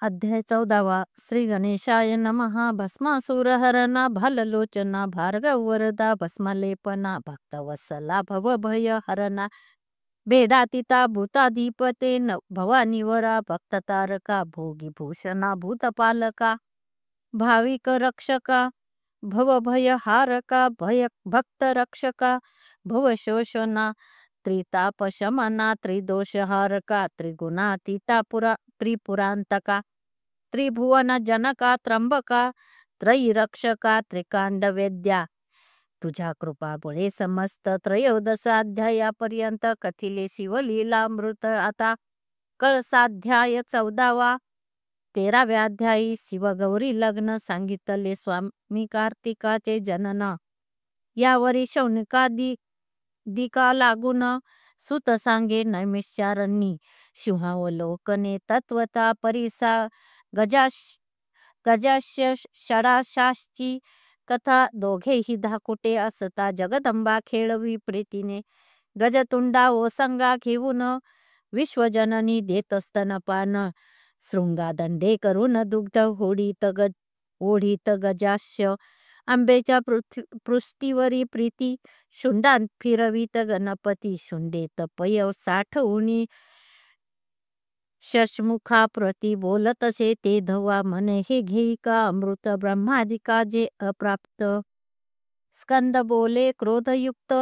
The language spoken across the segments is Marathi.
अध्याय 14वा. श्री गणेशाय नमः. भस्मासुरहरणा भाललोचना भार्गव वरदा भस्मलेपना भक्तवत्सला भवभय हरणा भेदातीता भूताधिपते भवानीवरा भक्ततारका भोगीभूषणा भूतपालका भाविक रक्षका भवभय हारका भय भक्तरक्षका भवशोषणा त्रितापशमना त्रिदोषहारका त्रिगुणातीता त्रिपुरांतका त्रिभुवन जनका त्र्यंबका त्रयीरक्षका त्रिकांडवेद्या तुझ्या कृपामुळे समस्त 13 अध्यायापर्यंत कथिले शिवलीलामृत. आता कळसाध्याय 14वा. 13व्या अध्यायी शिवगौरी लग्न सांगितले. स्वामी कार्तिकाचे जनन. यावरी शौनकादिका लागून सुत सांगे नैमिषारण्यी सिंहावलोकने तत्वता परिसा गजास्य षडाशाची कथा. दोघेही धाकुटे असता जगदंबा खेळवी प्रीतीने गजतुंडा ओसंगा घेऊन विश्वजननी देत स्तनपान. शृंगादंडे करून दुग्ध ओढीत गजास्य आंबेच्या पृष्ठीवरी प्रीती शुंडात फिरवीत गणपती. शुंडेत पय साठवूनी शशमुखा प्रती बोलतसे ते धवा म्हणे हे घेई का अमृत ब्रह्मादिका जे अप्राप्त. स्कंद बोले क्रोधयुक्त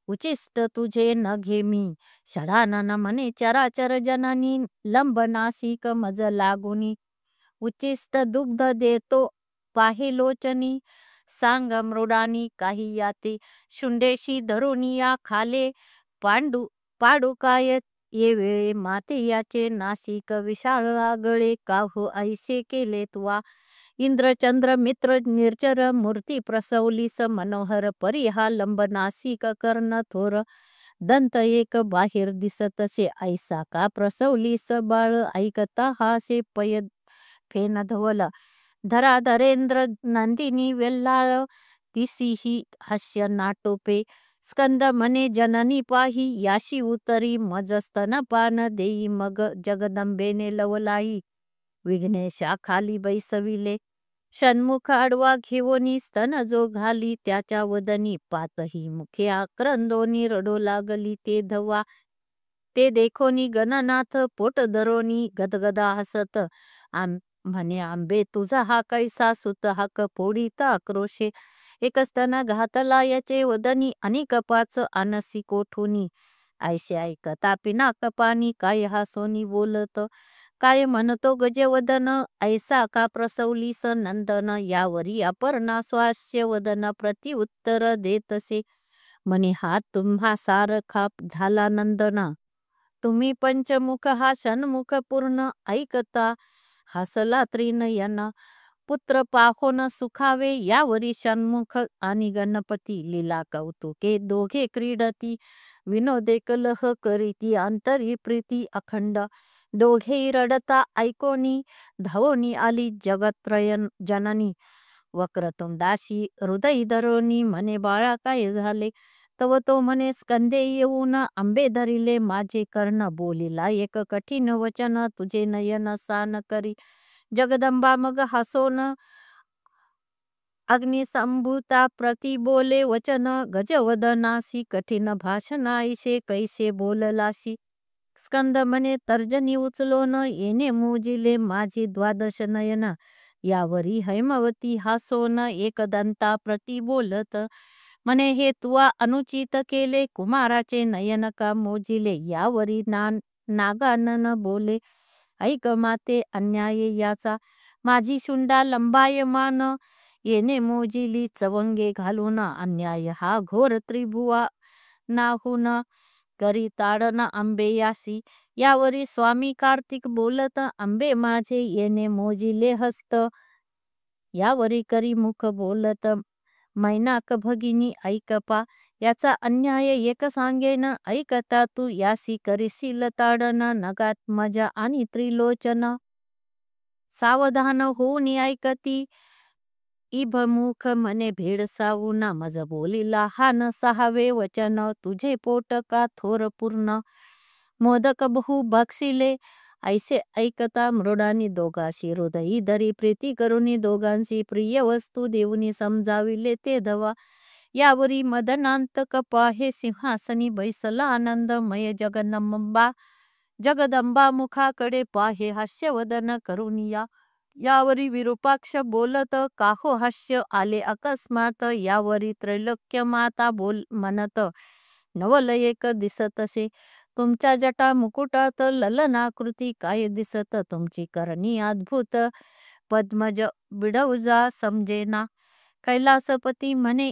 उचिष्ट तुझे न घे मी. षडानन म्हणे चराचर जननी लंबनासिक मज लागुनी. उचिष्ट दुग्ध देतो पाहे लोचनी सांग मृडानी काही याते. शुंडेशी धरुनी या खाले पाडू काय ये वेळे माते याचे नासिक विशाळ आगळे काहू ऐसे केले तुवा. इंद्रचंद्र मित्र निर्चर मूर्ती प्रसवलीस मनोहर परिहा लंबनासिक कर्ण थोर दंत एक बाहेर दिसतसे ऐसा का प्रसवलीस बाळ ऐकता हासे पय फेन धवल. धराधरेंद्र नंदिनी वेल्लाळ तिसीही हास्य नाटोपे. स्कंद म्हणे जननी पाही याशी उतरी मज स्तनपान देई मग जगदंबेने लवलाई. विघ्नेशा खाली बैसविले षण्मुख आडवा घेऊनी स्तन जो घाली त्याच्या वदनी पातही मुखे आक्रंदोनी रडो लागली ते धवा. ते देखोनी गणनाथ पोट धरोनी गदगदा हसत म्हणे आंबे तुझा हा कैसा सुत हाक फोडीत आक्रोशे. एक स्तन घातला याचे वदनी अनेक पाच आनसी कोठुनी. ऐसे ऐकता पिनाक पाणी काय हा सोनी बोलत काय म्हणतो गजवदन ऐसा का प्रसवलीस नंदन. यावरी अपर्णा स्वास्य वदन प्रति उत्तर देतसे म्हणे हा तुम्हा सारखा झाला नंदना. तुम्ही पंचमुख हा षण्मुख पूर्ण ऐकता हसला त्रिनयन. पुत्र पाहोन सुखावे यावरी षण्मुख आणि गणपती लीला कौतुके दोघे क्रीडती. विनोदे कलह करीती अंतरी प्रीती अखंड. दोघेही रडता ऐकोनी धावोनी आली जगत्रयन जननी. वक्रतुंडाशी हृदय धरोनी म्हणे बाळा काय झाले. तव तो म्हणे स्कंदे येऊन आंबे धरिले माझे कर्ण. बोलिला एक कठीण वचन तुझे नयन सान करी. जगदंबा मग हसोन अग्निसंभूता प्रति बोले वचन गजवदनासी कठीण भाषण ऐसे कैसे बोललाशी. स्कंद म्हणे तर्जनी उचलोन येणे मुजिले माझी 12 नयन. यावरी हैमवती हसोन एकदंता प्रति बोलत म्हणे हे तुवा अनुचित केले कुमाराचे नयन का मोजिले. यावरी नागानन बोले ऐक माते अन्याय याचा. माझी शुंडा लंबायमान येणे मोजिली चवंगे घालून. अन्याय हा घोर त्रिभुवा नाहून करी ताडन आंबे यासी. यावरी स्वामी कार्तिक बोलत आंबे माझे येणे मोजिले हस्त. यावरी करी मुख बोलत मैनाक भगिनी ऐकपा. याचा अन्याय एक सांगेन ऐकता तू यासी करीसील ताडन नगात मजा आणि त्रिलोचन. सावधान होऊन ऐकती इभमुख म्हणे भेडसावून मज बोलिला हा न सहावे वचन तुझे पोट का थोर पूर्ण. मोदक बहु बक्षिले ऐसे ऐकता मृडानी दोघाशी हृदयी धरी प्रीती करुनी दोघांशी प्रिय वस्तू देऊनी समजाविले ते धवा. यावरी मदनांत कपा हे सिंहासनी बैसला आनंदमय जगदंबा मुखाकडे पाहे हास्यवदन करुनिया. यावरी विरूपाक्ष बोलत काहो हास्य आले अकस्मात. यावरी त्रैलोक्य माता बोल म्हणत नवल एक दिसतसे. तुमच्या जटा मुकुटात ललनाकृती काय दिसत. तुमची करणी अद्भुत पद्मज बिडवजा समजेना. कैलासपती म्हणे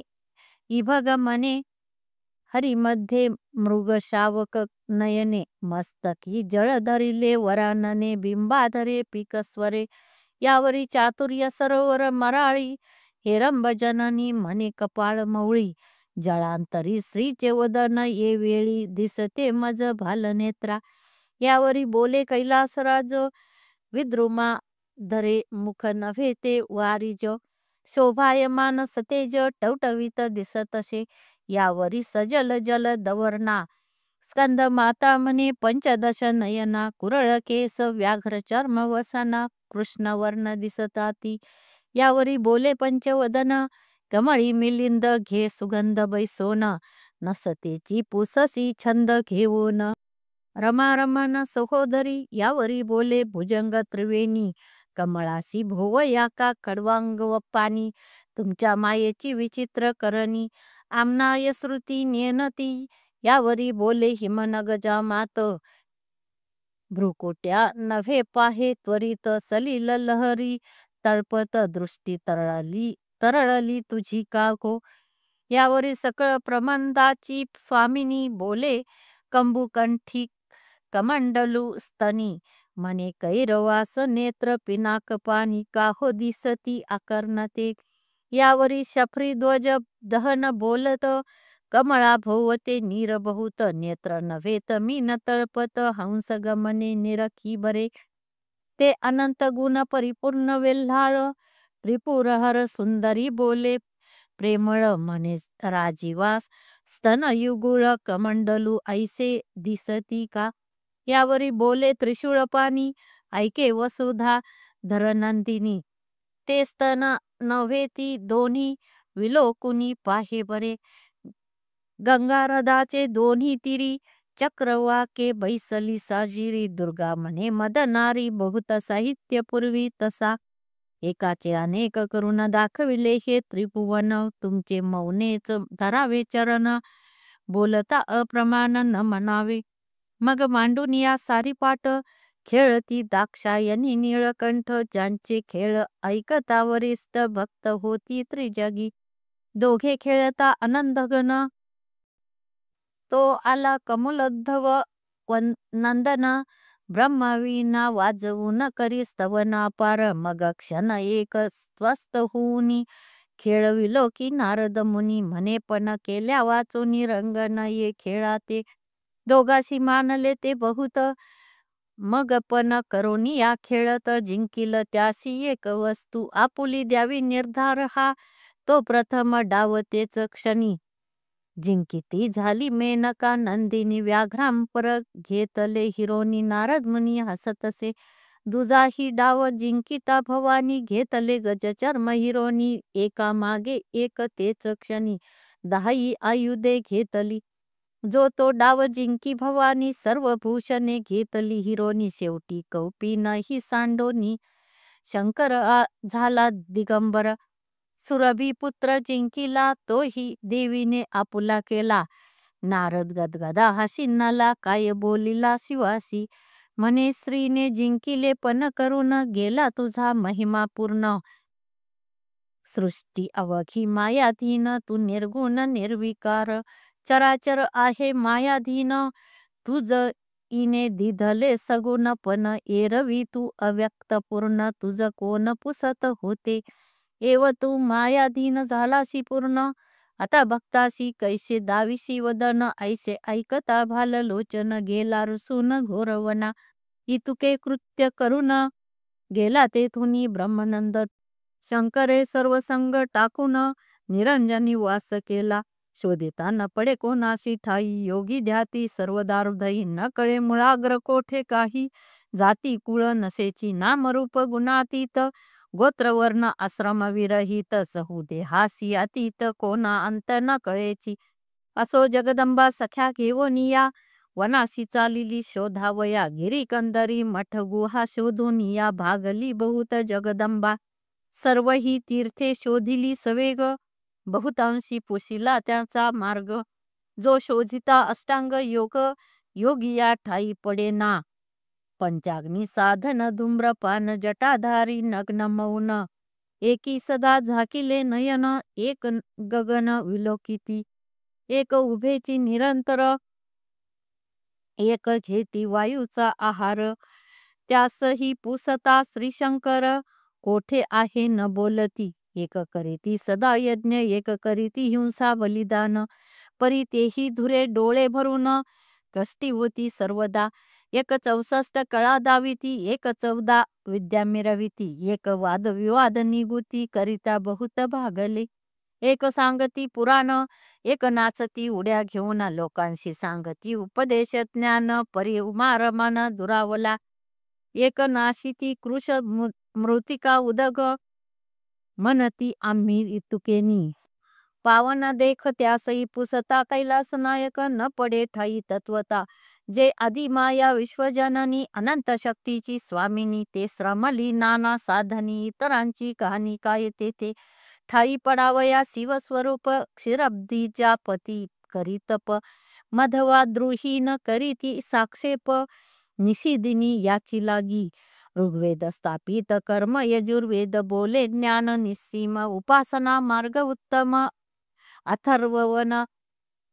इभग म्हणे हरिमध्ये मृग शावक नयने. मस्तकी जळ धरिले वरानने बिंबाधरे पीकस्वरे. यावरी चातुर्य सरोवर मराळी हेरंब जननी म्हणे कपाळ मवळी. जळांतरी श्रीचे वदन ये वेळी दिसते मज भालनेत्रा. यावरी बोले कैलासराज विद्रुमा धरे मुख नव्हे ते वारिज. शोभायमान सतेज टवटवीत दिसतसे. यावरी सजल जल दवर्णा स्कंद माता म्हणे पंचदश नयना. कुरळ केस व्याघ्र चर्म वसना कृष्णवर्ण दिसताती. यावरी बोले पंचवदन कमळी मिलिंद घे सुगंध बैसोन. नसतेची पुससी छंद घेऊन. रमा रमन सहोदरी यावरी बोले भुजंग त्रिवेणी. कमळासी भोवया का कडवांग व पाणी. तुमच्या मायेची विचित्र करणी आमनाय श्रुती नेनती. यावरी बोले हिमनग जामात भ्रुकुट्या नव्हे पाहे त्वरित सलील लहरी. तळपत दृष्टी तरळली तुझी का गो. यावरी सकळ प्रबंधाची स्वामिनी बोले कंबुकंठी कमंडलू स्तनी. म्हणे कैरवास नेत्र पिनाक पाणी काहो दिसती आकर्णते. यावरी शफरी ध्वज दहन बोलत कमळा भोवते नीर बहुत. नेत्र नव्हेत मीन तळपत हंस गमने निरखी बरे. ते अनंत गुण परिपूर्ण वेल्हाळ त्रिपुरहर सुंदरी बोले प्रेमळ म्हणे राजीवास. स्तन युगुळ कमंडलू ऐसे दिसती का. यावरी बोले त्रिशूळ पाणी ऐके वसुधा धरनंदिनी. ते स्तन नव्हे ती दोन्ही विलोकुनी पाहे बरे. गंगारदाचे दोन्ही तिरी चक्रवाके बैसली साजिरी. दुर्गा म्हणे मदनारी बहुत साहित्य पूर्वी तसा. एकाचे अनेक करून दाखविले हे त्रिभुवन. तुमचे मौनेच धरावे चरण बोलता अप्रमाण न म्हणावे. मग मांडून या सारी पाट खेळती दाक्षायनी नीळकंठ. ज्यांचे खेळ ऐकता वरिष्ठ भक्त होती त्रिजगी. दोघे खेळता आनंदगण तो आला कमुलोद्धव नंदन. ब्रह्मवीणा वाजवून करी स्तवना पार. मग क्षण एक स्वस्थ होऊनी खेळविलो की नारद मुनी. म्हणे पण केल्या वाचूनी रंगन ये खेळाते. दोघाशी मानले ते बहुत मग पण करोनी या खेळत. जिंकिल त्यासी एक वस्तू आपुली द्यावी निर्धार हा. तो प्रथम डाव तेच क्षणी जिंकिती झाली मेनका नंदिनी. व्याघ्रांपर घेतले हिरोनी नारद मुनी हसतसे. दुजाही डाव जिंकिता भवानी घेतले गजचर्म हिरोनी. एका मागे एक तेच क्षणी 10 आयुधे घेतली. जो तो डाव जिंकी भवानी सर्व भूषणे घेतली हिरोनी. शेवटी कौपीन ही सांडोनी शंकर झाला दिगंबर. सुरभी पुत्र जिंकिला तोही देवीने आपुला केला. नारद गदगदा हसिन्नला काय बोलिला शिवासी. म्हणे श्रीने जिंकिले पण करून गेला तुझा महिमा पूर्ण. सृष्टी अवघी मायाधीन तू निर्गुण निर्विकार. चराचर आहे मायाधीन तुझ इने दिधले सगुण. पण एरवी तू अव्यक्त पूर्ण तुझ कोण पुसत होते. एव तू मायाधीन झालासी पूर्ण. आता भक्तासी कैसे दाविसी वदन. ऐसे ऐकता भाल लोचन गेला रुसून घोरवना. इतुके कृत्य करून गेला तेथुनी ब्रह्मानंद. शंकरे सर्व संग टाकून निरंजनी वास केला. शोधिता न पडे कोणासी ठाई. योगी ध्याती सर्व दारुधई न कळे मुळाग्र कोठे काही. जाती कुळ नसेची नामरूप गुणातीत गोत्रवर्ण आश्रम विरहित सहु देहासी अतीत कोणा अंत न कळेची असो जगदंबा सख्या घेवनिया वनासी चालिली शोधावया गिरीकंदरी मठ गुहा शोधून या भागली बहुत जगदंबा सर्व ही तीर्थे शोधिली सवेग बहुतांशी पुशिला त्यांचा मार्ग जो शोधिता अष्टांग योग योगिया ठाई पडेना पंचाग्नी साधन धूम्रपान जटाधारी नग्न मौन एकी सदा झाकिले नयन एक गगन विलोकिती एक उभेची निरंतर एक घेती वायूचा आहार त्यासही पुसता श्रीशंकर कोठे आहे न बोलती एक करीती सदा यज्ञ एक करीती हिंसा बलिदान परी तेही धुरे डोळे भरून कष्टी होती सर्वदा एक 64 कळा दाविती एक 14 विद्या मिरविती एक वादविवाद निगुती करिता बहुत भागले एक सांगती पुराण एक नाचती उड्या घेऊन लोकांशी सांगती उपदेश ज्ञान परी उमार मन दुरावला एक नाशिती कृश मृतिका उदग म्हणती आम्ही इतुकेनी पावन देख त्यासई पुसता कैलास नायक न पडे ठाई तत्वता जे आदिमाया विश्वजननी अनंत शक्तीची स्वामिनी ते श्रमली नाना साधनी इतरांची कहाणी काय तेथे ठाई पडावया शिवस्वरूप क्षीरब्धीच्या पती करीतप मधवा द्रुहीन करीती साक्षेप निशिदिनी याची लागी ऋग्वेद स्थापित कर्म यजुर्वेद बोले ज्ञान निस्सीम उपासना मार्ग उत्तम अथर्ववन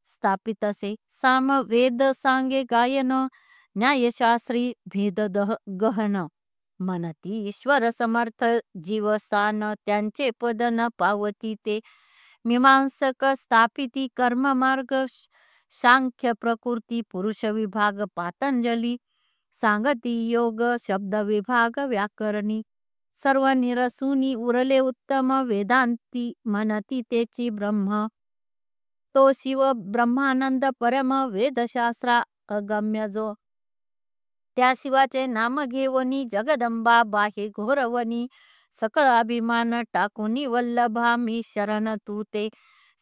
स्थापित असे साम वेद सांगे गायन न्यायशास्त्री भेद गहन म्हणती ईश्वर समर्थ जीवसान त्यांचे पद न पावती ते मीमांसक स्थापिती कर्म मार्ग सांख्य प्रकृती पुरुष विभाग पातंजली सांगती योग शब्द विभाग व्याकरणी सर्व निरसुनी उरले उत्तम वेदांती म्हणती तेची ब्रह्म तो शिव ब्रह्मानंद परम वेदशास्त्रा अगम्य जो त्या शिवाचे नाम घेवनी जगदंबा बाहे घोरवनी सकळ अभिमान टाकुनी वल्लभा मी शरण तू ते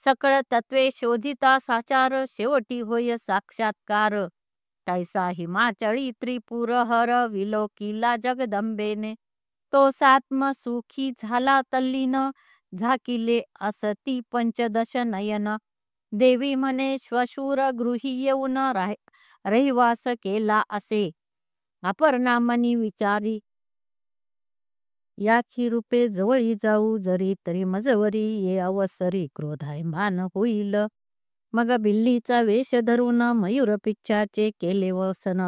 सकळ तत्वे शोधिता साचार शेवटी होय साक्षात्कार तैसा हिमाचळी त्रिपुर हर विलोकिला जगदंबेने तो सात्म सुखी झाला तल्लीन झाकिले असती पंचदश नयन देवी म्हणे श्वशूर गृही येऊन रहिवास केला असे अपर्णा मनी विचारी याची रूपे जवळी जाऊ जरी तरी मजवरी ये अवसरी क्रोधाय मान होईल मग बिल्लीचा वेश धरून मयूर पिच्छाचे केले वसन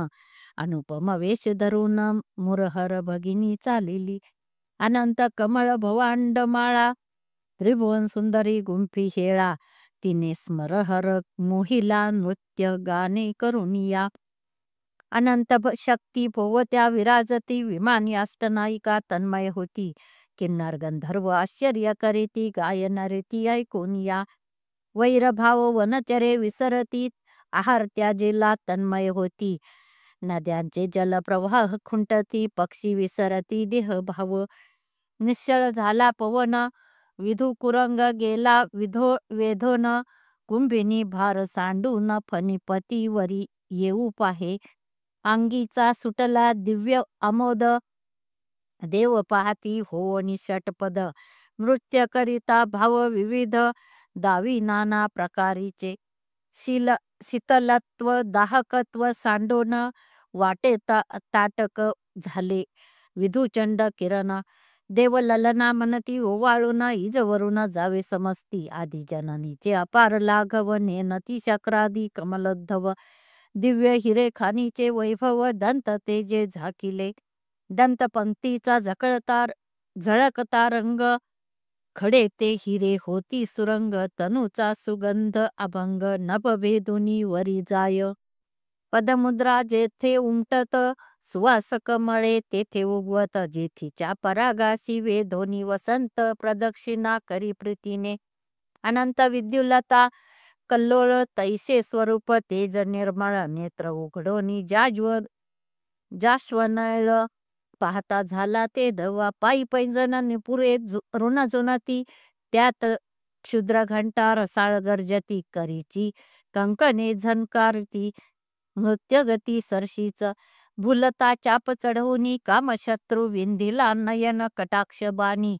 अनुपम वेश धरून मुरहर भगिनी चालिली अनंत कमळ भवांड माळा त्रिभुवन सुंदरी गुंफी हेळा तिने स्मरहर मोहिला नृत्य गाणे करुनिया अनंत शक्ती भोवत्या विराजती विमानी अष्टनायिका तन्मय होती किन्नर गंधर्व आश्चर्य करीती गायन रीती ऐकूनिया वैरभाव वनचरे विसरती आहार त्याजेला तन्मय होती नद्यांचे जलप्रवाह खुंटती पक्षी विसरती देहभाव निश्चळ झाला पवन विधू कुरंग गेला वेधोन कुंभिनी भार सांडून फणीपती वरी येऊ पाहे अंगीचा सुटला दिव्य अमोद देव पाहती होवनी षटपद नृत्य करिता भाव विविध दावी नाना प्रकारीचे शीतलत्व दाहकत्व सांडोन वाटे ताटक झाले विधुचंड किरण देव ललना मनती ओवाळून इजवरून जावे समजती आदी जननीचे अपार लाघव नेनती शक्रादी कमलोद्धव दिव्य हिरे खानीचे वैभव दंत तेजे झाकिले दंत पंक्तीचा झळकता रंग खडे ते हिरे होती सुरंग तनुचा सुगंध अभंग नभभेदुनी वरी जाय पदमुद्रा जेथे उमटत सुवासक मळे तेथे उगवत जेथीच्या परागासी वेधोनी वसंत प्रदक्षिणा करी प्रीतीने अनंत विद्युलता कल्लोळ तैसे स्वरूप तेज निर्मळ नेत्र उघडोनी जाश्वनळ पाहता झाला ते धवा पायी पैंजनाने पुरे ऋण जुनती त्यात क्षुद्र घंटा रसाळ गर्जती करीची कंकणे झनकारती नृत्यगती सरशीच भुलता चाप चढवूनी कामशत्रू विंधिला नयन कटाक्ष बाणी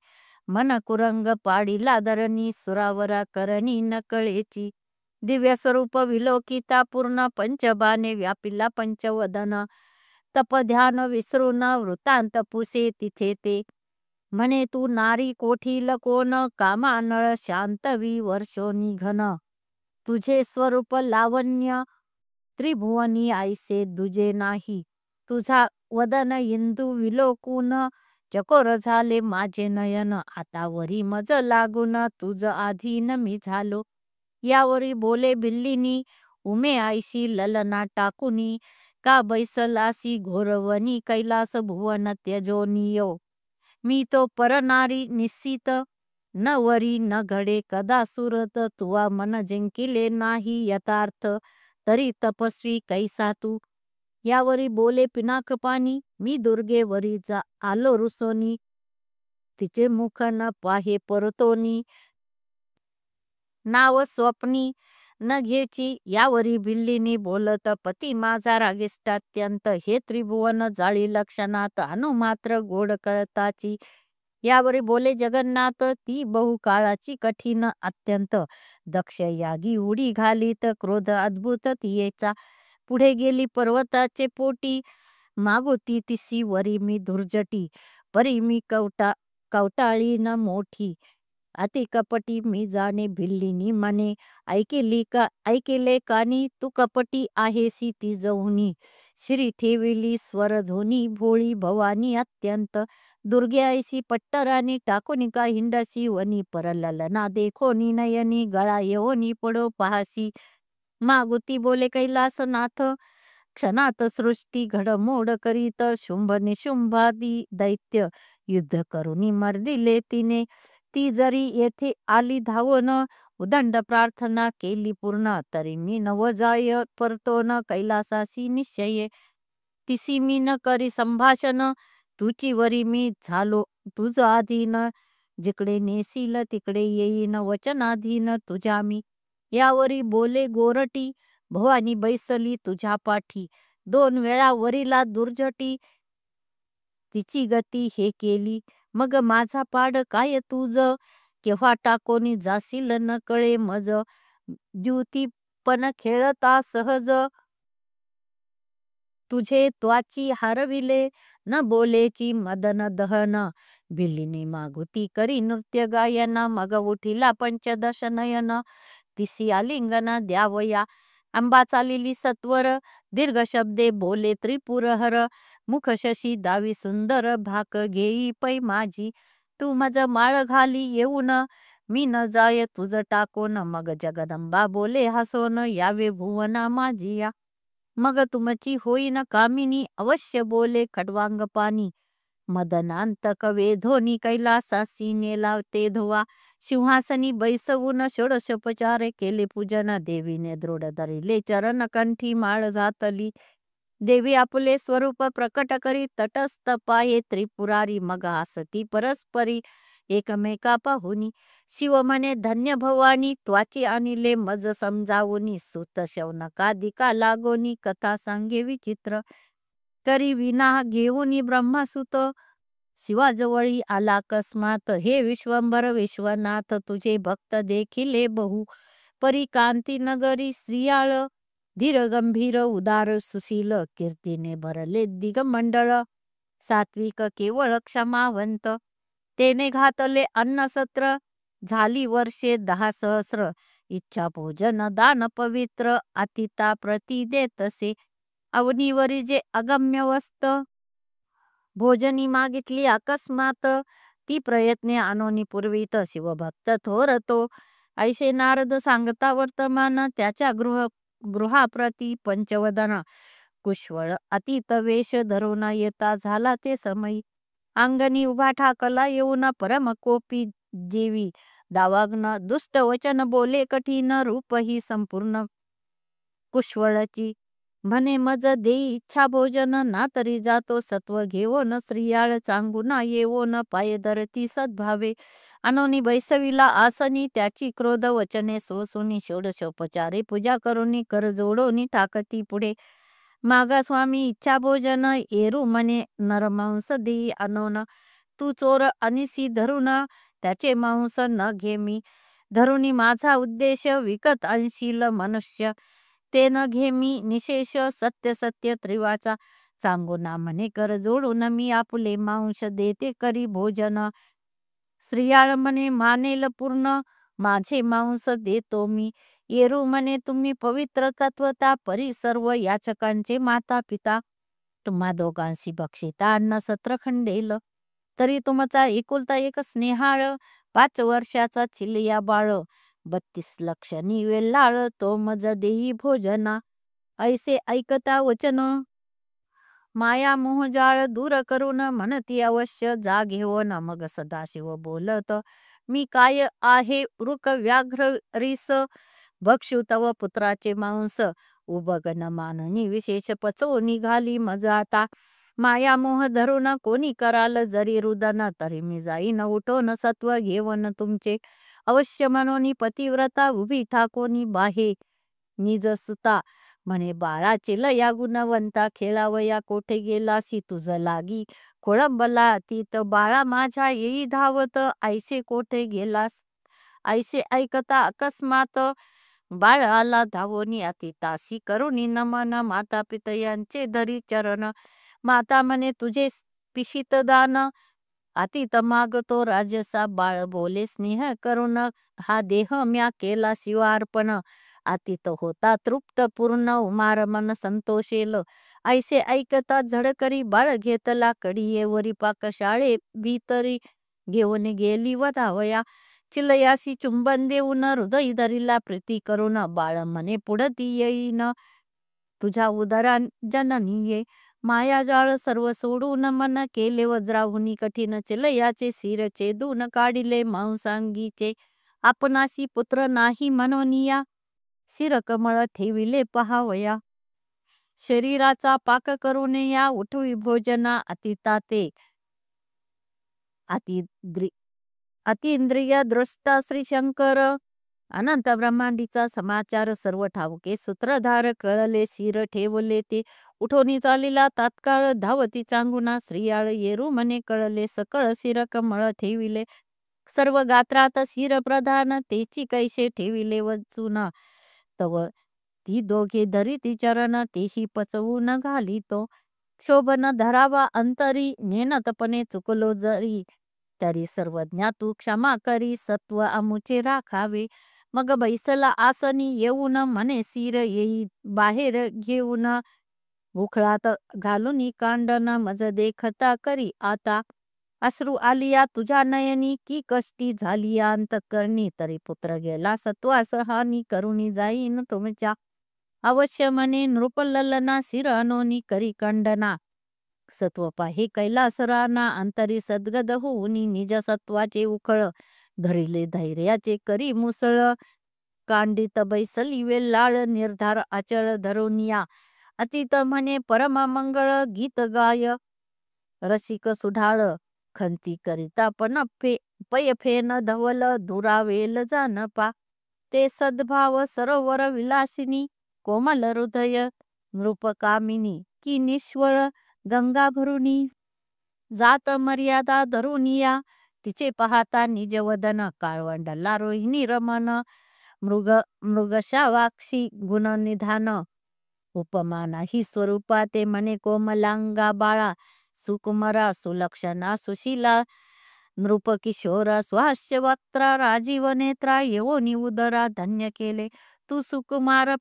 मन कुरंग पाडीला धरणी सुरावरा करणी नकळेची दिव्य स्वरूप विलोकिता पूर्ण पंचबाणे व्यापिला पंचवदन तप ध्यान विसरून वृत्तांत पुसे तिथे ते म्हणे तू नारी कोठील कोण कामानळ शांतवी वर्षो निघन तुझे स्वरूप लावण्य त्रिभुवनी ऐसे दुजे नाही तुझा वदन इंदू विलोकून चकोर झाले माझे नयन आता वरी मज लागून तुझ आधीन मी झालो यावरी बोले बिल्लिनी उमे आईशी ललना टाकुनी का बैसलासी घोरवनी कैलास भुवन त्यजोनियो मी तो परनारी निश्चित न वरी न घडे कदा सुरत तुवा मन जिंकिले नाही यथार्थ तरी तपस्वी कैसा तू यावरी बोले पिनाकपाणी मी दुर्गे वरी जा आलो रुसोनी तिचे मुख न पाहे परतोनी नाव स्वप्नी न घेची यावरी भिल्लीनी बोलत पती माझा रागिष्ट अत्यंत हे त्रिभुवन जाळी लक्षणात अनुमात्र गोड कळताची यावरी बोले जगन्नाथ ती बहुकाळाची कठीण अत्यंत दक्ष यागी उडी घालीत क्रोध अद्भुत तियेचा पुढे गेली पर्वताचे पोटी मागोती तिसी वरी मी दुर्जटी परी मी कवटाळी न मोठी अति कपटी मी जाणे भिल्लिनी मने ऐकिले कानी तू कपटी आहेसी ती जवनी श्री ठेविली स्वरध्वनी भोळी भवानी अत्यंत दुर्गे ऐसी पट्टरानी टाकुनी का हिंडसी वनी परललना देखोनी नयनी गळा येवनी पडो पाहसी मागुती बोले कैलासनाथ क्षणात सृष्टी घडमोड करीत शुंभ निशुंभादी दैत्य युद्ध करुनी मर्दिले तिने ती जरी येथे आली धावून उदंड प्रार्थना केली पूर्ण तरी मी नव जाय परतो न कैलासासी निश्चये तिसी मी न करी संभाषण तुची वरी मी झालो तुझ आधीन जिकडे नेसील तिकडे येईन वचनाधीन तुझ्या मी यावरी बोले गोरटी भवानी बैसली तुझ्या पाठी 2 वेळा वरीला दुर्जटी तिची गती हे केली मग माझा पाड काय तुझ केव्हा टाकोनी जाशील न कळे मज ज्युती पण खेळता सहज तुझे त्वाची हरविले न बोलेची मदन दहन भिल्लिनी मागुती करी नृत्य गायन मग उठिला पंचदश नयन तिसी आलिंगन द्यावया अंबा चालिली सत्वर दीर्घ शब्दे बोले त्रिपुरहर मुख शशी दावी सुंदर भाक घेई पै माझी तू मज माळ घाली येऊन मी न जाय तुझ टाकोन मग जगदंबा बोले हसोन यावे भुवना माझिया मग तुमची होईन कामिनी अवश्य बोले खडवांग पाणी मदनांतक वेधोनी कैलासासी नेला ते धोवा सिंहासनी बैसवून षोडशोपचारे केले पूजन देवीने दृढ धरिले चरण कंठी माळ घातली देवी आपुले स्वरूप प्रकट करी तटस्थ पाये त्रिपुरारी मग आसती परस्परी एकमेका पाहुनी शिव म्हणे धन्य भवानी त्वाची आणिले मज समजावूनी सुत शौनकादिका लागोनी कथा सांगे विचित्र तरी विना घेऊनी ब्रह्मसुत शिवाजवळी आला अकस्मात हे विश्वंभर विश्वनाथ तुझे भक्त देखिले बहु परी कांती नगरी स्त्रियाळ धीर गंभीर उदार सुशील कीर्तीने भरले दिगमंडळ सात्विक केवळ क्षमावंत तेने घातले अन्नसत्र झाली वर्षे 10 सहस्र इच्छा भोजन दान पवित्र अतिता प्रती देतसे अवनीवरी जे अगम्य वस्त भोजनी मागितली अकस्मात ती प्रयत्ने आणोनी पूर्वीत शिवभक्त थोरतो ऐसे नारद सांगता वर्तमान त्याच्या गृहाप्रती पंचवदन कुशवळ अतीत वेश धरून येता झाला ते समयी अंगणी उभा ठाकला येऊन परम कोपी जेवी दावाग्न दुष्ट वचन बोले कठीण रूप ही संपूर्ण कुशवळची म्हणे मज देई इच्छा भोजन ना तरी जातो सत्व घेवो न स्त्रियाळ चांगू ना येवो न पाय धरती सद्भावे अनोनी बैसविला आसनी त्याची क्रोध वचने सोसुनी षोडशोपचारे पूजा करुनी कर जोडोनी टाकती पुढे मागा स्वामी इच्छा भोजन एरू म्हणे नरमांस देई अनोन तू चोर अनिसी धरून त्याचे मांस न घे मी धरुनी माझा उद्देश विकत आणशील मनुष्य ते न घे मी निशेष सत्य सत्य त्रिवाचा सांगू ना म्हणे कर जोडून मी आपुले मांस देते करी भोजन स्त्रियाळ म्हणे मानेल पूर्ण माझे मांस देतो मी येरू म्हणे तुम्ही पवित्र तत्वता परी सर्व याचकांचे माता पिता तुम्हा दोघांशी बक्षिता अन्न सत्र खंडेल तरी तुमचा एकुलता एक स्नेहाळ 5 वर्षाचा चिलिया बाळ 32 लक्ष निवेलाळ तो मज देई भोजना ऐसे ऐकता वचन माया मोहजाळ दूर करून म्हणती अवश्य जा घेऊन मग सदाशिव बोलत मी काय आहे वृक व्याघ्र रिस भक्षु तव पुत्राचे मांस उबगन माननी विशेष पचो निघाली मज आता माया मोह धरून कोणी कराल जरी रुदन तरी मी जाईन उठोन सत्व घेवन तुमचे अवश्य मनोनी पतिव्रता उभी ठाकोनी बाहे निज सुता म्हणे बाळाचे लया गुणवंता खेळावया कोठे गेलासी तुझ लागी खोळंबला तीत बाळा माझ्या येई धावत ऐसे कोठे गेलास ऐसे ऐकता अकस्मात बाळ आला धावोनी अति तासी करुणी नमन माता पितयांचे धरी चरण माता म्हणे तुझे पिशित दान अति मागतो राजसा बाळ बोले स्नेह करून हा देह म्या केला शिवार्पण अतीत होता तृप्त पूर्ण उमार मन संतोषेल ऐसे ऐकता झडकरी बाळ घेतला कडीयेवरी पाकशाळे भीतरी घेऊन गेली व धावया चिलयासी चुंबन देऊन हृदय धरिला प्रीती करून बाळ म्हणे पुढती येईन तुझ्या उदरा जननीये माया जाळ सर्व सोडून मन केले वज्राहुनी कठीण चिलयाचे शिर छेदून काढिले मांसांगीचे आपणासी पुत्र नाही मनोनिया शिरकमळ ठेविले पहावया शरीराचा पाक करून या उठवी भोजना अतिताते अतिंद्रिय दृष्ट श्री शंकर अनंत ब्रह्मांडीचा समाचार सर्व ठाऊके सूत्रधार कळले शिर ठेवले ते उठोनी चालिला तात्काळ धावती चांगुना स्त्रियाळ येरू म्हणे कळले सकळ शिरकमळ ठेविले सर्व गात्रात शिर प्रधान तेची कैसे ठेविले वचून तव ती दोघे धरिती चरण तेही पचवून घालितो शोभन धरावा अंतरी नेनतपणे चुकलो जरी तरी सर्वज्ञा तू क्षमा करी सत्व अमुचे राखावे मग बैसला आसनी येऊन म्हणे शिर येई बाहेर घेऊन उखळात घालून कांडन मज देखता करी आता अश्रू आलिया तुझ्या नयनी की कष्टी झाली अंतकरणी तरी पुत्र गेला सत्वास हानी करुणी जाईन तुमच्या अवश्य म्हणे नृपललना शिर अनोनी करी कंडना सत्व पाहे कैलास राना अंतरी सद्गद होऊनी निज सत्वाचे उखळ धरिले धैर्याचे करी मुसळ कांडित बैसली वेल्लाळ निर्धार अचळ धरुनिया अतीत म्हणे परम मंगळ गीत गाय रसिक सुढाळ खंती करिता पण पय फेन धवल दुरावेल जानपा ते सद्भाव सरोवर विलासिनी कोमल हृदय नृपकामिनी की निश्वळ गंगा भरुनी जात मर्यादा धरुनिया तिचे पाहता निजवदन काळवंडला रोहिणी रमन मृगशावाक्षी गुण निधान उपमाना ही स्वरूपा ते म्हणे कोमलांगा बाळा सुकुमारा सुलक्षणा सुशीला नृपकिशोरा स्वास्य वक्त्रा राजीव नेत्रा येवोनी उदरा धन्य केले तू सुकुमार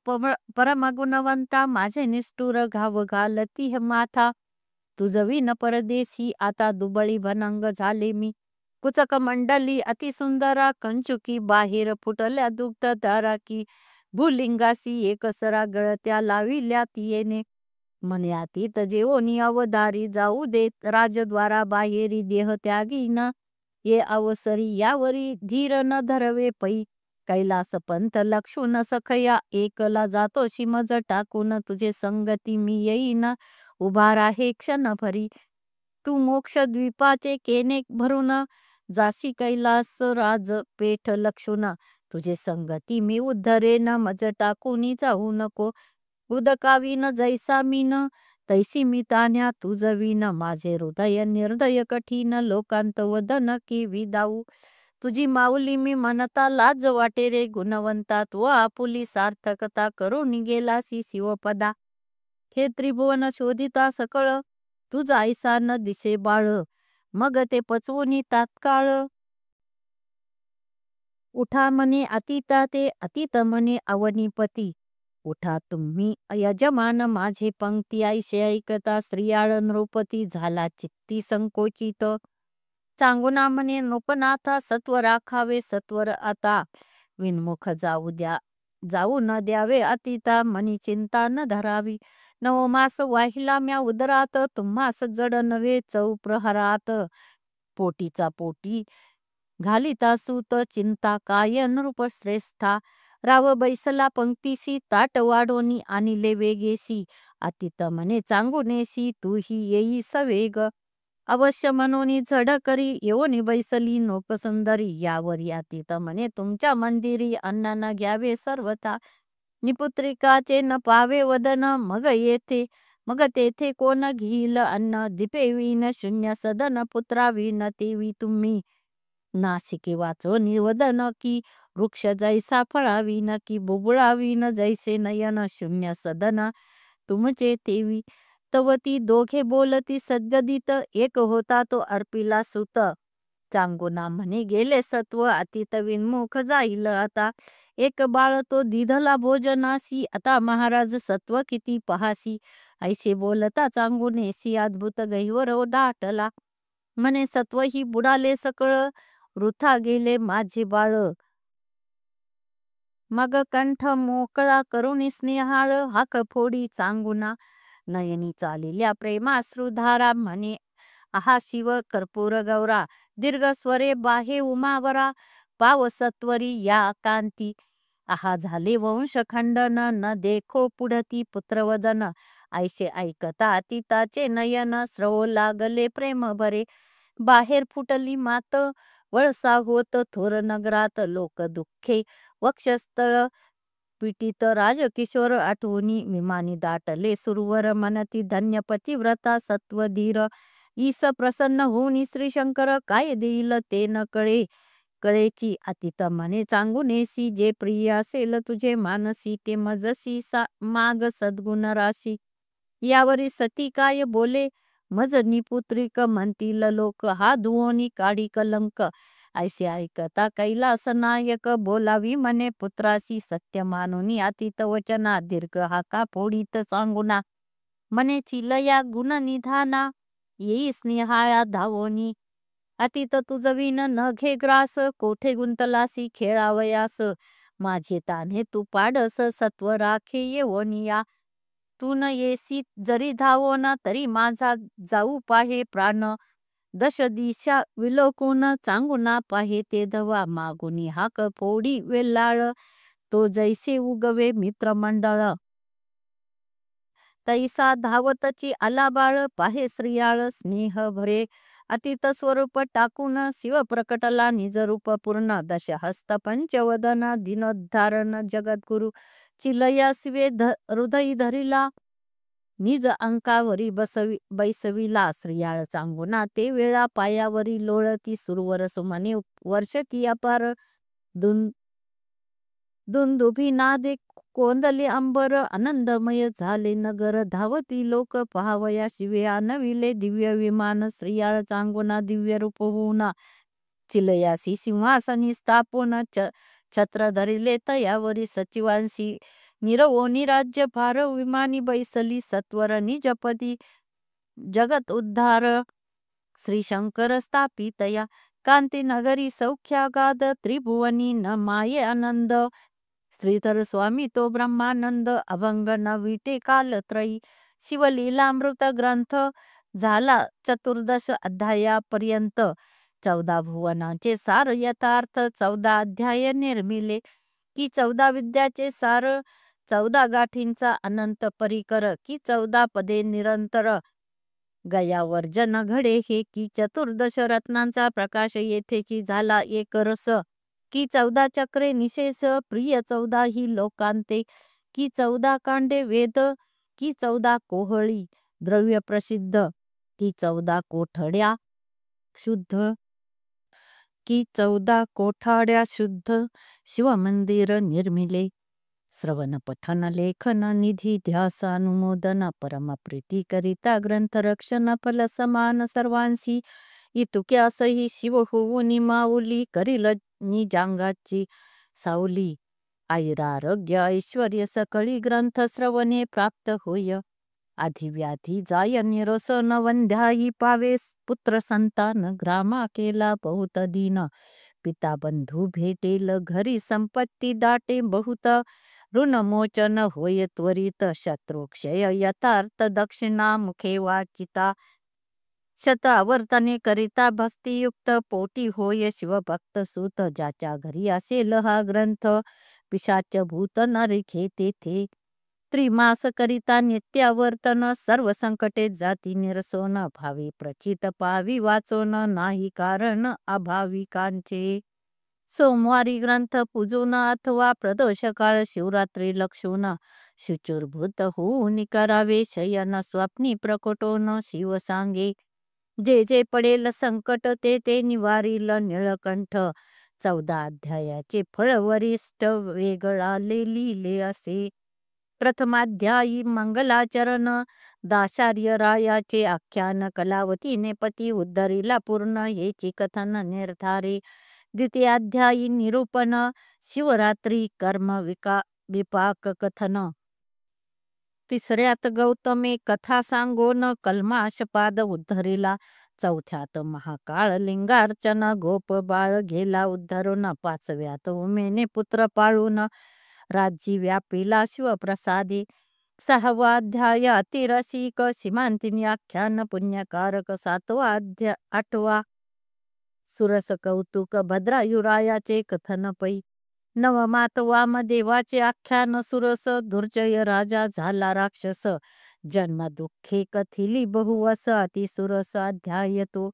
परम गुणवंता माझे निष्ठुर घाव घालती माथा तुझवी न परदेशी आता दुबळी भनंग झाले मी कुचक मंडली अतिसुंदरा कंचुकी बाहेर फुटल्या दुग्ध दारा की भूलिंगासी एकसरा गळत्या लाविल्या तियेने म्हणे अतीत जेवोनी अवधारी जाऊ देत राजद्वारा बाहेरी देह त्यागी न ये अवसरी यावरी धीर न धरवे पै कैलास पंथ लक्षून सखया एकला जातोशी मज टाकून तुझे संगती मी येईन उभा राहे क्षणभरी तू मोक्ष द्वीपाचे केने भरून जाशी कैलास राज पेठ लक्षून तुझे संगती मी उद्धरेन मज टाकून जाऊ नको उदकावीन जैसा मीन तैसी मी तान्या तुझवीन माझे हृदय निर्दय कठीण लोकांत वदन की विदाऊ तुझी माऊली मी म्हणता लाज वाटे रे गुणवंता तू आपुली सार्थकता करून गेलासी शिवपदा हे त्रिभुवन शोधिता सकळ तुझा ऐसा न दिसे बाळ मग ते पचवूनी तात्काळ उठा म्हणे अतिता ते अतित म्हणे अवनीपती उठा तुम्ही यजमान माझे पंक्ती ऐसे ऐकता स्त्रियाळ नृपती झाला चित्ती संकोचित चांगुना म्हणे नृपनाथा सत्व राखावे सत्वर आता विनमुख जाऊ न द्यावे अतिता मनी चिंता न धरावी नवमास वाहिला म्या उदरात तुम्हास जड नव्हे चौप्रहरात पोटीचा पोटी घालिता सूत चिंता काय नृप श्रेष्ठा राव बैसला पंक्तीसी ताट वाढोनी आणिले वेगेसी अतित म्हणे चांगुनेसी तू ही येई सवेग अवश्य मनोनी झड करी येऊनी बैसली नोपसुंदरी यावरी अतित म्हणे तुमच्या मंदिरी अन्न न घ्यावे सर्वथा निपुत्रिकाचे न पावे वदन मग तेथे कोण घेईल अन्न दिपेवीन शून्य सदन पुत्रावीन तेवी तुम्ही नासिके वाचो निवदन की वृक्ष जैसा फळावीन की बुबुळावीन जैसे नयन शून्य सदन तुमचे तेवी तवती दोघे बोलती सद्गदित एक होता तो अर्पिला सुत चांगुना म्हणे गेले सत्व अतित विनमुख जाईल आता एक बाळ तो दिधला भोजनासी आता महाराज सत्व किती पहासी ऐसे बोलता चांगुनेसी अद्भुत गैवर दाटला म्हणे सत्व ही बुडाले सकळ वृथा गेले माझे बाळ मग कंठ मोकळा करून स्नेहाळ हाक फोडी चांगुना नयनी चालिल्या प्रेमाश्रुधारा म्हणे आहा शिव कर्पूर गौरा दीर्घ स्वरे बाहे उमावरा पाव सत्वरी या कांती आहा झाले वंश खंडन न देखो पुढती पुत्रवदन ऐसे ऐकता अतिताचे नयन स्रव लागले प्रेम भरे बाहेर फुटली मात वळसा होत थोर नगरात लोक दुःखे वक्षस्थळ पीडित राजकिशोर आठवणी विमानी दाटले सुरवर मनती धन्य पतिव्रता सत्वधीर ईस प्रसन्न होऊन श्री शंकर काय देईल ते न कळेची अतित म्हणे चांगुनेसी जे प्रिय असेल तुझे मानसी ते मजसी माग सद्गुण राशी यावरी सती काय बोले मज निपुत्रिक म्हणतील लोक हा धुवोनी काढी कलंक ऐसे ऐकता कैलास नायक बोलावी म्हणे पुत्रासी सत्य मानुनी अतित वचना दीर्घ हाका फोडीत सांगुना म्हणे चिलया गुण निधाना येई स्नेहाळा धावोनी अतित तुझविन न घे ग्रास कोठे गुंतलासी खेळावयास माझे तान्हे तू पाडस सत्व राखे येवोनिया तू न येसी जरी धावोन तरी माझा जाऊ पाहे प्राण दश दिशा विलोकून चांगुना पाहे ते धवा मागुनी हाक फोडी वेल्लाळ तो जैसे उगवे मित्रमंडळ तैसा धावतची आलाबाळ पाहे स्त्रियाळ स्नेह भरे अतित स्वरूप टाकून शिव प्रकटला निज रूप पूर्ण दश हस्त पंचवदन दिनोद्धारण जगद्गुरु चिलया शिवे हृदय धरिला निज अंकावरी बैसविला स्त्रियाळ चांगुना ते वेळा पायावरी लोळती सुरवर सुमने वर्षती अपार दुंदुभी नादे कोंदले अंबर आनंदमय झाले नगर धावती लोक पहावया शिवे आणविले दिव्य विमान स्त्रियाळ चांगुना दिव्य रूप होऊना चिलयासी सिंहासनी स्थापून छत्र धरिले तयावरी सचिवांशी निरवोनी राज्य भार विमानी बैसली सत्वर निजपती जगत उद्धार श्री शंकर स्थापितया कांती नगरी सौख्यागाद त्रिभुवनी न माये आनंद श्रीधर स्वामी तो ब्रह्मानंद अभंग न विटे कालत्रयी शिवलीलामृत ग्रंथ झाला 14 अध्यायापर्यंत 14 भुवनाचे सार यथार्थ 14 अध्याय निर्मिले की 14 विद्याचे सार 14 गाठींचा अनंत परिकर की 14 पदे निरंतर गयावर्जन घडे हे की चतुर्दश रत्नांचा प्रकाश येथेची झाला एक रस की 14 चक्रे निशेष प्रिय 14 ही लोकांते की 14 कांडे वेद की 14 कोहळी द्रव्य प्रसिद्ध की 14 कोठड्या शुद्ध की 14 कोठाड्या शुद्ध शिवमंदिर निर्मिले श्रवण पठन लेखन निधी ध्यासानुमोदन परम प्रीती करिता ग्रंथ रक्षण फल समान सर्वांशी इतुक्यासही शिव होऊनी माऊली करील निजांगाची सावली आयुरारोग्य ऐश्वर्य सकळी ग्रंथ श्रवणे प्राप्त होय आधिव्याधी जाय निरसन वंध्याई पावे पुत्र संतान ग्रामा केला बहुत दीन पिता बंधू भेटेल घरी संपत्ती दाटे बहुत ऋणमोचन होय त्वरित शत्रुक्षय यथार्थ दक्षिणा मुखे वाचिता शतावर्तने करिता भक्तियुक्त पोटी होय शिवभक्त सूत ज्याच्या घरी असेल हा ग्रंथ पिशाच भूत नरखे तेथे त्रिमास करिता नित्यावर्तन सर्व संकटे जाती निरसोन भावी प्रचित पावी वाचोन नाही कारण अभाविकांचे सोमवारी ग्रंथ पूजून अथवा प्रदोष काळ शिवरात्री लक्षून शुचुरभूत होऊन करावे शयन स्वप्नी प्रकटोन शिव सांगे जे जे पडेल संकट ते ते निवारील निळकंठ 14 अध्यायाचे फळ वरिष्ठ वेगळाले लिहिले असे प्रथमाध्यायी मंगलाचरण दाशार्य रायाचे आख्यान कलावतीने पती उद्धरीला पूर्ण हेची कथन निर्धारे द्वितीयाध्यायी निरूपण शिवरात्री कर्म विपाक कथन तिसऱ्यात गौतमे कथा सांगोन कल्माशपाद उद्धरीला चौथ्यात महाकाळ लिंगार्चन गोप बाळ गेला उद्धरून पाचव्यात उमेने पुत्र पाळून राज्य व्यापिला शिवप्रसादी 6वा अध्याय अतिरसिक सीमांतिनी आख्यान पुण्यकारक 7वा अध्याय 8वा सुरस कौतुक भद्रायुरायाचे कथन पै 9वात वामदेवाचे आख्यान सुरस दुर्जय राजा झाला राक्षस जन्म दुःखे कथिली बहुवस अतिसुरस अध्याय तो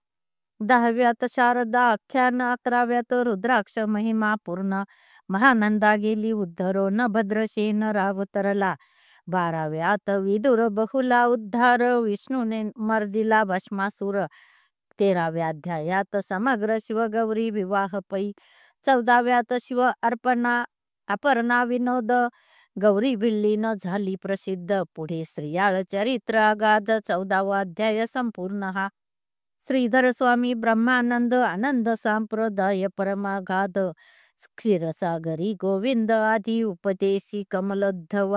10व्यात शारदा आख्यान 11व्यात रुद्राक्ष महिमा पूर्ण महानंदा गेली उद्धरो न भद्रसेन रावतरला 12व्यात विदुर बहुला उद्धार विष्णूने मर्दिला भस्मासुर 13व्या अध्यायात समग्र शिवगौरी विवाह पै 14व्यात शिव अपर्णा विनोद गौरी बिल्लीन झाली प्रसिद्ध पुढे स्त्रियाळ चरित्र अगाध 14वा अध्याय संपूर्ण हा श्रीधर स्वामी ब्रह्मानंद आनंद संप्रदाय परमागाध क्षीरसागरी गोविंद आदी उपदेशी कमलोद्धव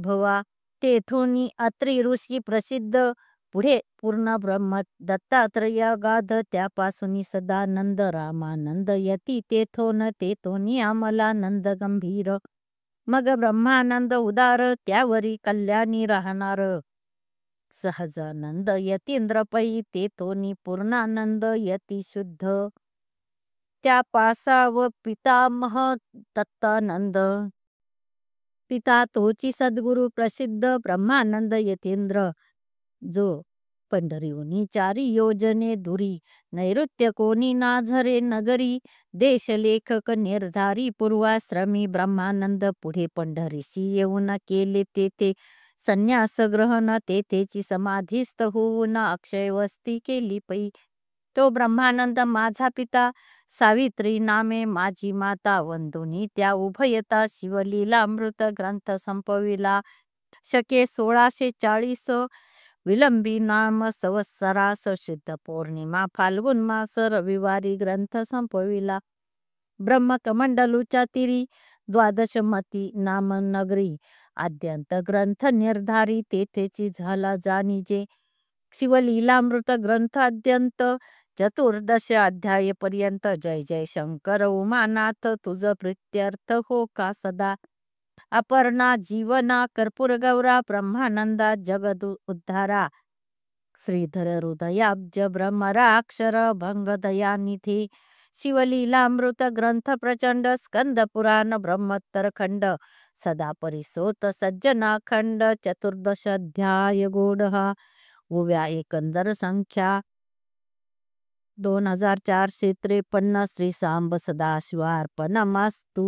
भवा तेथोनी अत्रि ऋषी प्रसिद्ध पुढे पूर्ण ब्रह्म दत्तात्रय गाध त्यापासून सदानंद रामानंद यती तेथोनी अमलानंद गंभीर मग ब्रह्मानंद उदार त्यावरी कल्याणी राहणार सहजानंद यतींद्र पै तेथोनी पूर्णानंद यती शुद्ध त्या पासाव पितामह दत्तानंद पिता तोची सद्गुरु प्रसिद्ध ब्रह्मानंद यतींद्र जो पंढरीहूनी 4 योजने दुरी नैऋत्य कोणी नाझरे नगरी देशलेखक निर्धारी पूर्वाश्रमी ब्रह्मानंद पुढे पंढरीशी येऊन केले तेथे संन्यास ग्रहण तेथेची समाधीस्थ होऊन अक्षय वस्ती केली पै तो ब्रह्मानंद माझा पिता सावित्री नामे माझी माता वंदुनी त्या उभयता शिवलीलामृत ग्रंथ संपविला शके 1640 विलंबी नाम संवत्सरास शुद्ध पौर्णिमा फाल्गुन मास रविवारी ग्रंथ संपविला ब्रह्मकमंडलूच्या तिरी द्वादशमती नाम नगरी आद्यंत ग्रंथ निर्धारी तेथेची झाला जाणीजे शिवलीलामृत ग्रंथ आद्यंत चतुर्दश अध्याय पर्यंत जय जय शंकर उमानाथ तुझ प्रित्यर्थ हो का सदा अपर्णा जीवना कर्पूर गौरा ब्रह्मानंदा जगद उद्धारा श्रीधर हृदयाब्ज ब्रह्मराक्षर भंगदयानिधी शिवलीलामृत ग्रंथ प्रचंड स्कंद पुराण ब्रह्मोत्तर खंड सदा परिसोत सज्जना खंड चतुर्दश अध्याय गूढ ओव्या एकंदर संख्या 2453 श्री सांब सदाशिवार्पणमस्तु.